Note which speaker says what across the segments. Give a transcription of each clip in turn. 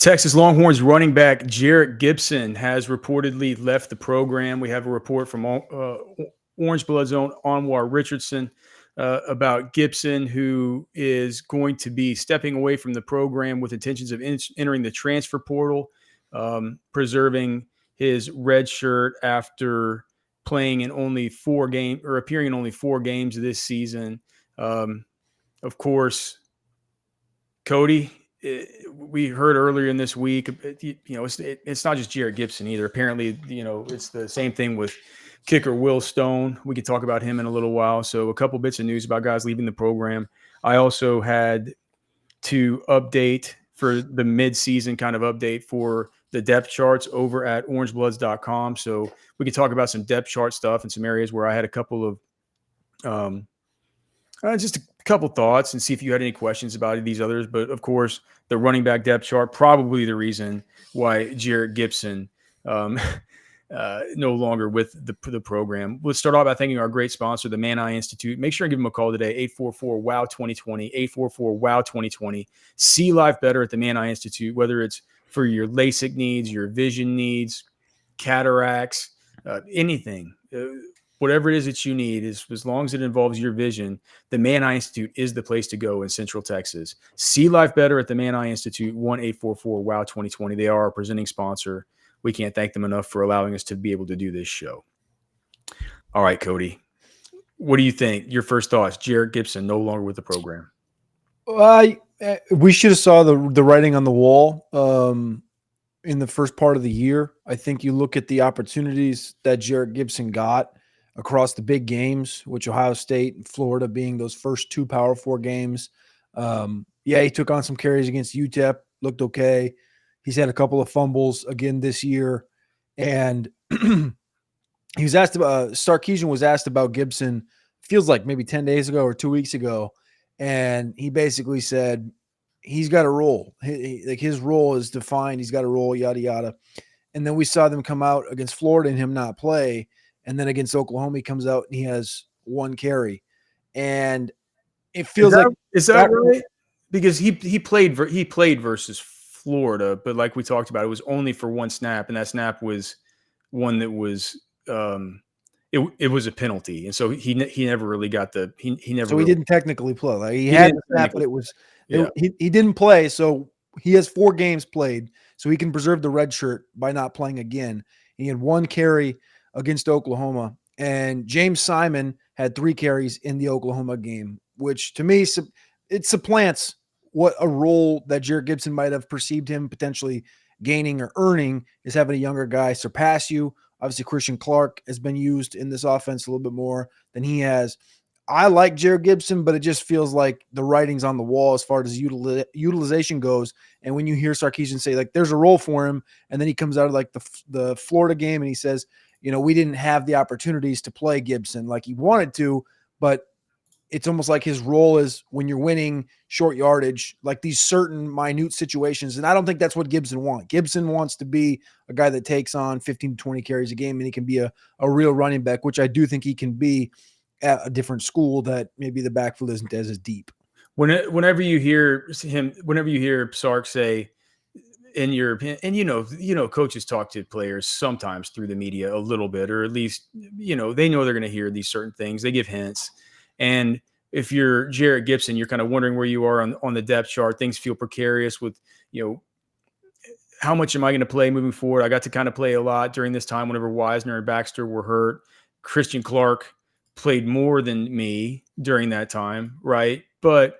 Speaker 1: Texas Longhorns running back Jerrick Gibson has reportedly left the program. We have a report from Orange Blood's own Anwar Richardson about Gibson, who is going to be stepping away from the program with intentions of entering the transfer portal, preserving his red shirt after playing in only 4 games or appearing in only 4 games this season. Of course, Cody, we heard earlier in this week, it's not just Jerrick Gibson either. Apparently, it's the same thing with kicker Will Stone. We could talk about him in a little while. So a couple bits of news about guys leaving the program. I also had to update for the mid-season kind of update for the depth charts over at orangebloods.com. So we could talk about some depth chart stuff and some areas where I had a couple of just a couple thoughts and see if you had any questions about these others. But of course, the running back depth chart, probably the reason why Jerrick Gibson no longer with the program. Let's start off by thanking our great sponsor, the Man Eye Institute. Make sure and give them a call today, 844-WOW-2020, 844-WOW-2020. See life better at the Man Eye Institute, whether it's for your LASIK needs, your vision needs, cataracts, anything. Whatever it is that you need, as long as it involves your vision, the Man Eye Institute is the place to go in Central Texas. See life better at the Man Eye Institute, 1-844-WOW-2020. They are our presenting sponsor. We can't thank them enough for allowing us to be able to do this show. All right, Cody, what do you think? Your first thoughts, Jerrick Gibson no longer with the program.
Speaker 2: We should have saw the writing on the wall in the first part of the year. I think you look at the opportunities that Jerrick Gibson got across the big games, which Ohio State and Florida being those first 2 Power 4 games. He took on some carries against UTEP, looked okay. He's had a couple of fumbles again this year. And he was asked about, Sarkisian was asked about Gibson, feels like maybe 10 days ago or 2 weeks ago. And he basically said, he's got a role. His role is defined. He's got a role, yada, yada. And then we saw them come out against Florida and him not play. And then against Oklahoma, he comes out and he has 1 carry. And it feels
Speaker 1: is that right? Because he played versus Florida, but like we talked about, it was only for 1 snap, and that snap was one that was it was a penalty, and so he never really got the he never.
Speaker 2: So
Speaker 1: really,
Speaker 2: he didn't technically play. Like he had the snap, but it was he didn't play. So he has 4 games played, so he can preserve the red shirt by not playing again. He had 1 carry against Oklahoma, and James Simon had 3 carries in the Oklahoma game, which to me, it supplants what a role that Jerrick Gibson might have perceived him potentially gaining or earning, is having a younger guy surpass you. Obviously, Christian Clark has been used in this offense a little bit more than he has. I like Jerrick Gibson, but it just feels like the writing's on the wall as far as utilization goes. And when you hear Sarkisian say, like, there's a role for him, and then he comes out of like the Florida game and he says, we didn't have the opportunities to play Gibson like he wanted to, but it's almost like his role is when you're winning short yardage, like these certain minute situations. And I don't think that's what Gibson wants. Gibson wants to be a guy that takes on 15 to 20 carries a game, and he can be a real running back, which I do think he can be at a different school that maybe the backfield isn't as deep.
Speaker 1: Whenever you hear Sark say, in your opinion, and coaches talk to players sometimes through the media a little bit, or at least, they know they're going to hear these certain things. They give hints. And if you're Jerrick Gibson, you're kind of wondering where you are on the depth chart. Things feel precarious with, how much am I going to play moving forward? I got to kind of play a lot during this time whenever Wisner and Baxter were hurt. Christian Clark played more than me during that time, right? But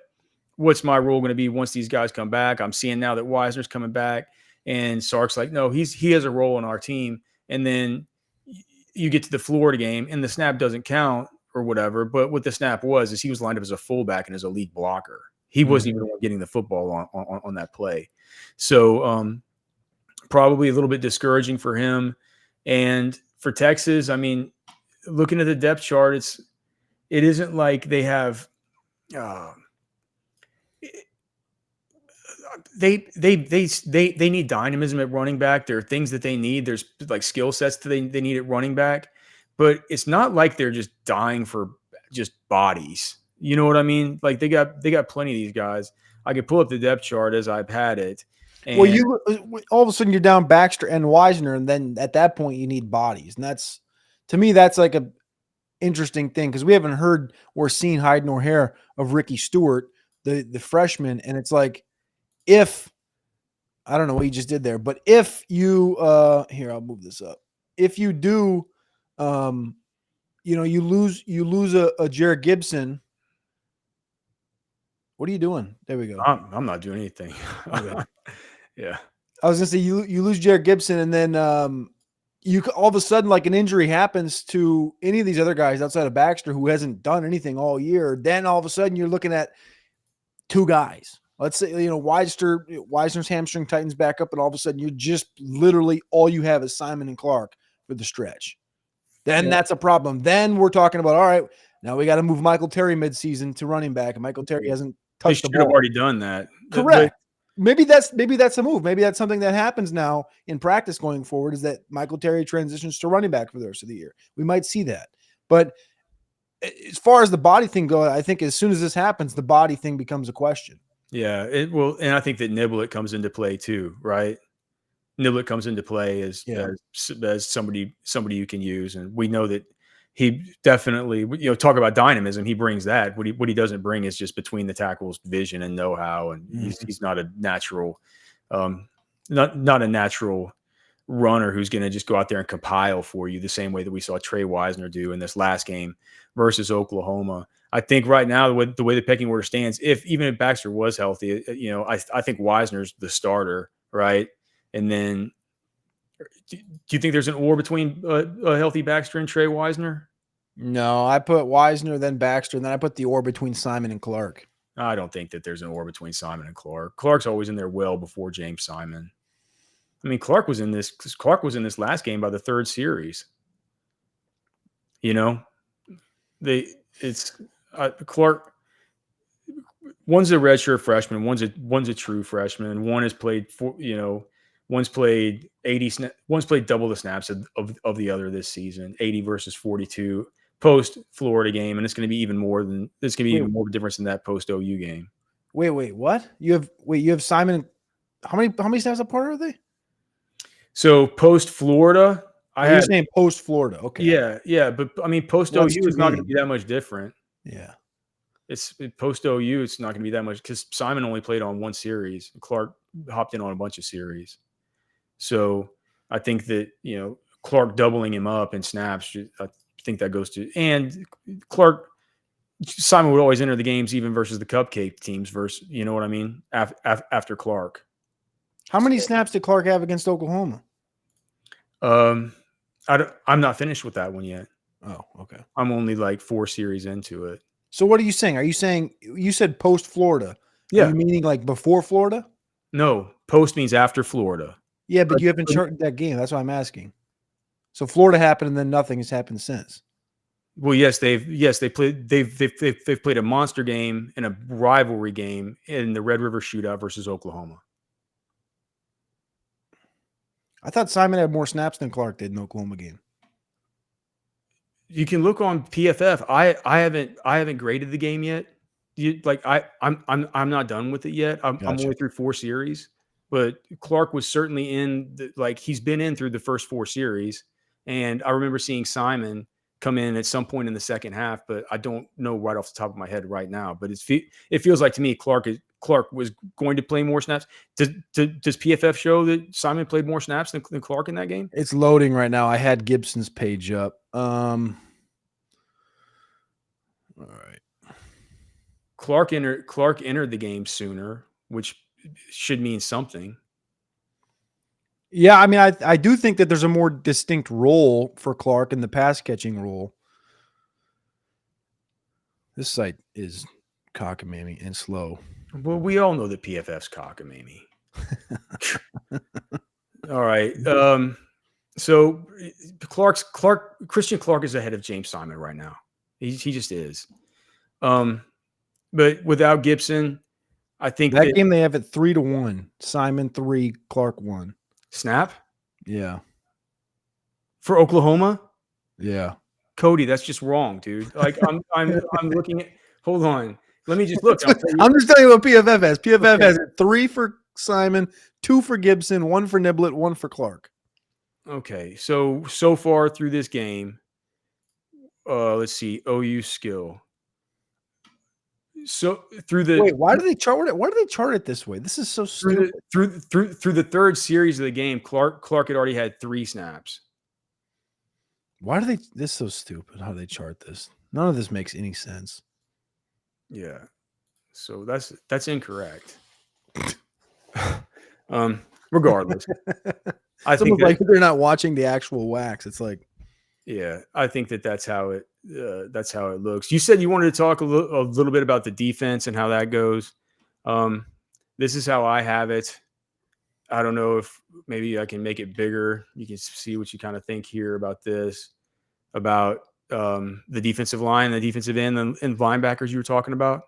Speaker 1: what's my role going to be once these guys come back? I'm seeing now that Wisner's coming back, and Sark's like, no, he has a role on our team. And then you get to the Florida game, and the snap doesn't count or whatever. But what the snap was is he was lined up as a fullback and as a lead blocker. He wasn't even the one getting the football on that play. So probably a little bit discouraging for him. And for Texas, I mean, looking at the depth chart, it isn't like they have they need dynamism at running back. There are things that they need. There's like skill sets that they need at running back, but it's not like they're just dying for just bodies. You know what I mean? Like they got plenty of these guys. I could pull up the depth chart as I've had it. And
Speaker 2: well, you all of a sudden you're down Baxter and Wisner, and then at that point you need bodies, and that's to me that's like a interesting thing because we haven't heard or seen hide nor hair of Ricky Stewart, the freshman, and it's like if I don't know what you just did there, but if you here I'll move this up. If you do, you lose a Jerrick Gibson. What are you doing? There we go.
Speaker 1: I'm not doing anything.
Speaker 2: Okay.
Speaker 1: Yeah.
Speaker 2: I was gonna say you lose Jerrick Gibson, and then you all of a sudden like an injury happens to any of these other guys outside of Baxter who hasn't done anything all year. Then all of a sudden you're looking at two guys. Let's say Wisner's hamstring tightens back up, and all of a sudden you're just literally all you have is Simon and Clark for the stretch. Then that's a problem. Then we're talking about all right. Now we got to move Michael Terry midseason to running back, and Michael Terry hasn't touched the ball.
Speaker 1: Have already done that.
Speaker 2: Correct. Maybe that's a move. Maybe that's something that happens now in practice going forward is that Michael Terry transitions to running back for the rest of the year. We might see that. But as far as the body thing goes, I think as soon as this happens, the body thing becomes a question.
Speaker 1: Yeah, it will, and I think that Niblett comes into play too, right? Niblett comes into play as somebody you can use, and we know that he definitely, talk about dynamism. He brings that. What he doesn't bring is just between the tackles vision and know-how, and he's not a natural, not a natural runner who's going to just go out there and compile for you the same way that we saw Trey Wisner do in this last game versus Oklahoma. I think right now the way the pecking order stands, even if Baxter was healthy, I think Wisner's the starter, right? And then, do you think there's an or between a healthy Baxter and Trey Wisner?
Speaker 2: No, I put Wisner, then Baxter, and then I put the or between Simon and Clark.
Speaker 1: I don't think that there's an or between Simon and Clark. Clark's always in there well before James Simon. I mean, Clark was in this last game by the third series. Clark. One's a redshirt freshman. One's a true freshman. One has played one's played 80. One's played double the snaps of the other this season. 80 versus 42 post Florida game, and it's going to be even more than this. Going to be even more difference in that post OU game.
Speaker 2: Wait, what? You have Simon. How many snaps apart are they?
Speaker 1: So post Florida,
Speaker 2: you're saying post Florida, okay?
Speaker 1: Yeah, but I mean post OU is not going to be that much different.
Speaker 2: Yeah,
Speaker 1: it's post OU. It's not going to be that much because Simon only played on one series. Clark hopped in on a bunch of series. So I think that Clark doubling him up in snaps. I think that goes to and Simon would always enter the games even versus the cupcake teams. Versus what I mean after Clark.
Speaker 2: How many snaps did Clark have against Oklahoma?
Speaker 1: I'm not finished with that one yet.
Speaker 2: Oh, okay.
Speaker 1: I'm only like 4 series into it.
Speaker 2: So what are you saying? Are you saying you said post Florida?
Speaker 1: Yeah.
Speaker 2: Are you meaning like before Florida?
Speaker 1: No, post means after Florida.
Speaker 2: Yeah, but you haven't charted that game. That's why I'm asking. So Florida happened, and then nothing has happened since.
Speaker 1: Well, they've played a monster game and a rivalry game in the Red River Shootout versus Oklahoma.
Speaker 2: I thought Simon had more snaps than Clark did in the Oklahoma game.
Speaker 1: You can look on PFF. I haven't graded the game yet. I'm not done with it yet. I'm only through 4 series. But Clark was certainly he's been in through the first 4 series. And I remember seeing Simon come in at some point in the second half, but I don't know right off the top of my head right now. But it feels like to me Clark was going to play more snaps. Does PFF show that Simon played more snaps than Clark in that game?
Speaker 2: It's loading right now. I had Gibson's page up. All right.
Speaker 1: Clark entered the game sooner, which should mean something.
Speaker 2: Yeah, I mean, I do think that there's a more distinct role for Clark in the pass catching role. This site is cockamamie and slow.
Speaker 1: Well, we all know that PFF's cockamamie. All right. So Christian Clark is ahead of James Simon right now. He just is. But without Gibson, I think
Speaker 2: that game they have it 3-1. Simon 3, Clark 1.
Speaker 1: Snap?
Speaker 2: Yeah.
Speaker 1: For Oklahoma?
Speaker 2: Yeah.
Speaker 1: Cody, that's just wrong, dude. Like I'm looking at. Hold on. Let me just look.
Speaker 2: I'm just telling you what PFF has. PFF has 3 for Simon, 2 for Gibson, 1 for Niblett, 1 for Clark.
Speaker 1: Okay, so far through this game, let's see, OU skill. So through the
Speaker 2: Wait, why do they chart it? Why do they chart it this way? This is so stupid.
Speaker 1: through the third series of the game, Clark had already had 3 snaps.
Speaker 2: Why do they? This is so stupid. How do they chart this? None of this makes any sense.
Speaker 1: Yeah, so that's incorrect. Regardless, I think
Speaker 2: like they're not watching the actual wax. It's like,
Speaker 1: yeah, I think that's how it looks. You said you wanted to talk a little bit about the defense and how that goes. This is how I have it. I don't know if maybe I can make it bigger. You can see what you kind of think here about this, about the defensive line, the defensive end, and linebackers you were talking about.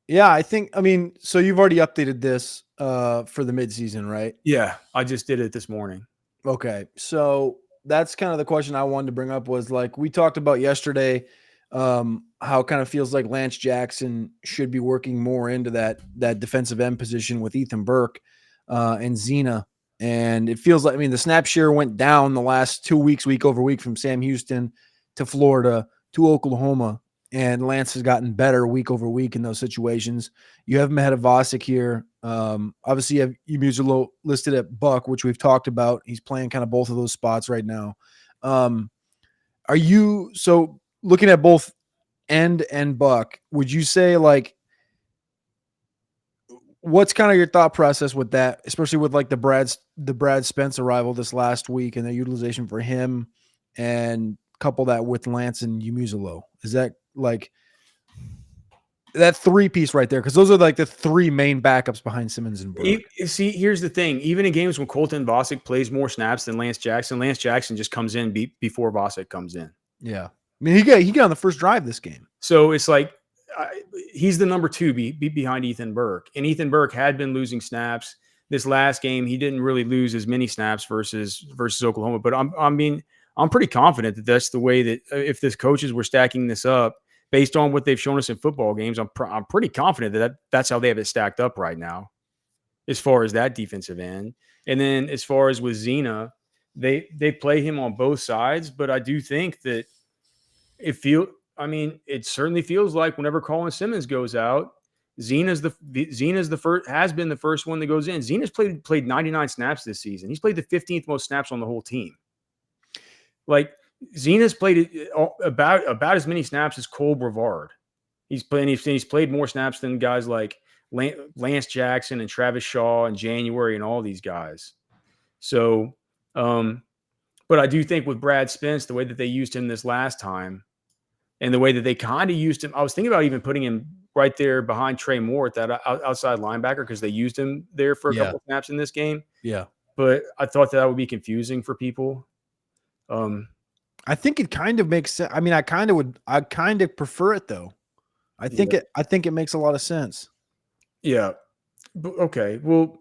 Speaker 2: Yeah, I mean, so you've already updated this for the midseason, right?
Speaker 1: Yeah, I just did it this morning.
Speaker 2: Okay, so that's kind of the question I wanted to bring up was like we talked about yesterday, how it kind of feels like Lance Jackson should be working more into that defensive end position with Ethan Burke and Zena. And it feels like, I mean, the snap share went down the last 2 weeks, week over week, from Sam Houston to Florida to Oklahoma. And Lance has gotten better week over week in those situations. You have Mehmet Vasic here. Obviously, you have Umuzulo listed at Buck, which we've talked about. He's playing kind of both of those spots right now. Are you, so looking at both end and Buck, would you say like, what's kind of your thought process with that, especially with like the Brad Spence arrival this last week and the utilization for him, and couple that with Lance and Umuzulo? Is that like that 3-piece right there? Because those are like the 3 main backups behind Simmons and Burke.
Speaker 1: See, here's the thing. Even in games when Colton Vasic plays more snaps than Lance Jackson just comes in before Vasic comes in.
Speaker 2: Yeah. I mean, he got on the first drive this game.
Speaker 1: So it's like he's the number 2 behind Ethan Burke. And Ethan Burke had been losing snaps. This last game, he didn't really lose as many snaps versus Oklahoma. But I'm pretty confident that that's the way that if the coaches were stacking this up based on what they've shown us in football games, I'm pretty confident that that's how they have it stacked up right now as far as that defensive end. And then as far as with Zena, they play him on both sides, but I do think that it certainly feels like whenever Colin Simmons goes out, Zena's the first, has been the first one that goes in. Zena's played 99 snaps this season. He's played the 15th most snaps on the whole team. Like Zena's played about as many snaps as Cole Brevard. He's played more snaps than guys like Lance Jackson and Travis Shaw and January and all these guys. So, but I do think with Brad Spence, the way that they used him this last time and the way that they kind of used him, I was thinking about even putting him right there behind Trey Moore at that outside linebacker because they used him there for a couple of snaps in this game.
Speaker 2: Yeah.
Speaker 1: But I thought that would be confusing for people.
Speaker 2: I think it kind of makes sense. I mean, I kind of prefer it though. I think it makes a lot of sense.
Speaker 1: Yeah. Okay. Well,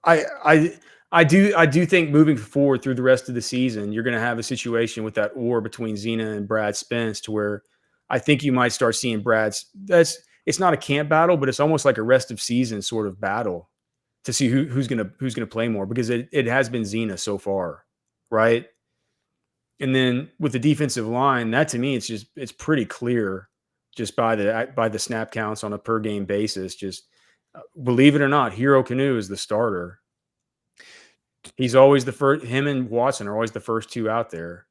Speaker 1: I do think moving forward through the rest of the season, you're going to have a situation with that or between Zena and Brad Spence to where I think you might start seeing it's not a camp battle, but it's almost like a rest of season sort of battle to see who's going to play more, because it has been Zena so far. Right. And then with the defensive line, that to me, it's pretty clear just by the snap counts on a per game basis. Just believe it or not, Hero Kanu is the starter. He's always the first. Him and Watson are always the first 2 out there,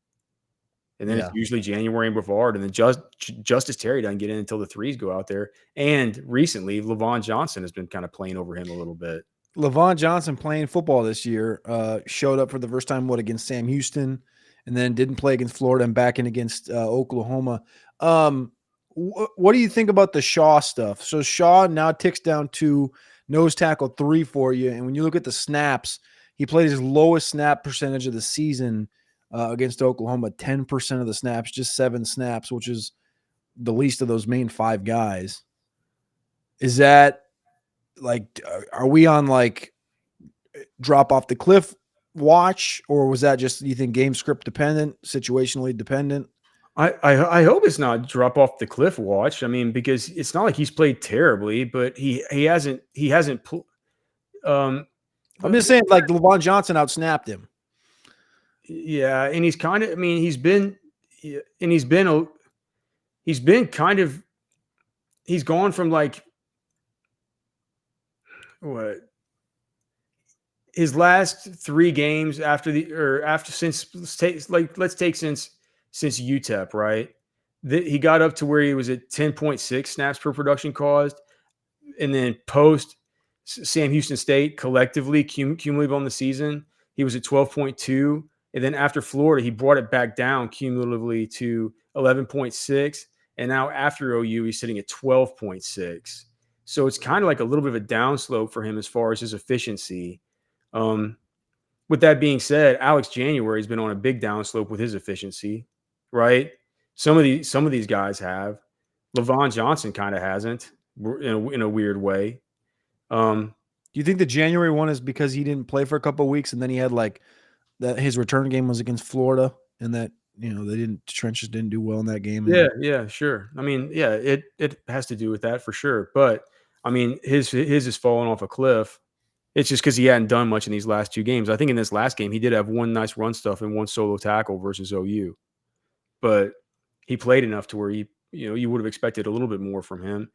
Speaker 1: and then it's usually January and Brevard, and then Justice Terry doesn't get in until the 3s go out there. And recently, Levon Johnson has been kind of playing over him a little bit.
Speaker 2: Levon Johnson playing football this year showed up for the first time against Sam Houston, and then didn't play against Florida and back in against Oklahoma. What do you think about the Shaw stuff? So Shaw now ticks down to nose tackle 3 for you, and when you look at the snaps, he played his lowest snap percentage of the season against Oklahoma, 10% of the snaps, just 7 snaps, which is the least of those main 5 guys. Is that like, are we on like drop off the cliff watch, or was that just, you think, game script dependent, situationally dependent?
Speaker 1: I hope it's not drop off the cliff watch. I mean, because it's not like he's played terribly, but he hasn't
Speaker 2: I'm just saying, like LaVon Johnson outsnapped him.
Speaker 1: Yeah, and he's kind of. I mean, he's been kind of. He's gone from like what his last 3 games let's take since UTEP, right? He got up to where he was at 10.6 snaps per production caused, and then post Sam Houston State collectively cumulative on the season, he was at 12.2, and then after Florida, he brought it back down cumulatively to 11.6, and now after OU, he's sitting at 12.6. So it's kind of like a little bit of a downslope for him as far as his efficiency. Um, with that being said, Alex January has been on a big downslope with his efficiency, right? Some of these guys have. LaVon Johnson kind of hasn't in a weird way.
Speaker 2: Do you think the January one is because he didn't play for a couple of weeks and then he had like that his return game was against Florida and that trenches didn't do well in that game?
Speaker 1: Yeah, sure. I mean, yeah, it has to do with that for sure. But I mean, his is falling off a cliff. It's just because he hadn't done much in these last 2 games. I think in this last game, he did have one nice run stuff and one solo tackle versus OU. But he played enough to where you would have expected a little bit more from him.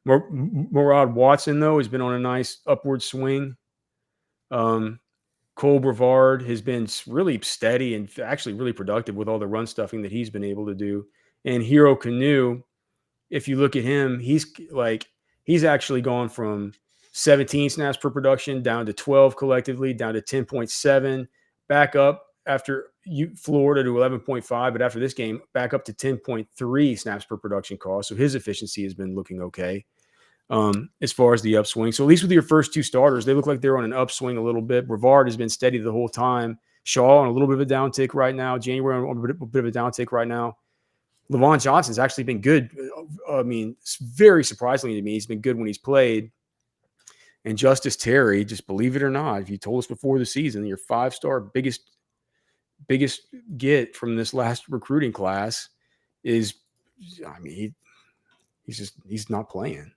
Speaker 1: Murad Watson, though, has been on a nice upward swing. Cole Brevard has been really steady and actually really productive with all the run stuffing that he's been able to do. And Hero Canoe, if you look at him, he's actually gone from 17 snaps per production down to 12 collectively, down to 10.7, back up after Florida to 11.5, but after this game, back up to 10.3 snaps per production cost. So his efficiency has been looking okay as far as the upswing. So at least with your first 2 starters, they look like they're on an upswing a little bit. Brevard has been steady the whole time. Shaw on a little bit of a downtick right now. January on a bit of a downtick right now. LaVon Johnson's actually been good. I mean, very surprisingly to me, he's been good when he's played. And Justice Terry, just believe it or not, if you told us before the season, your 5-star biggest get from this last recruiting class is, I mean, he's not playing.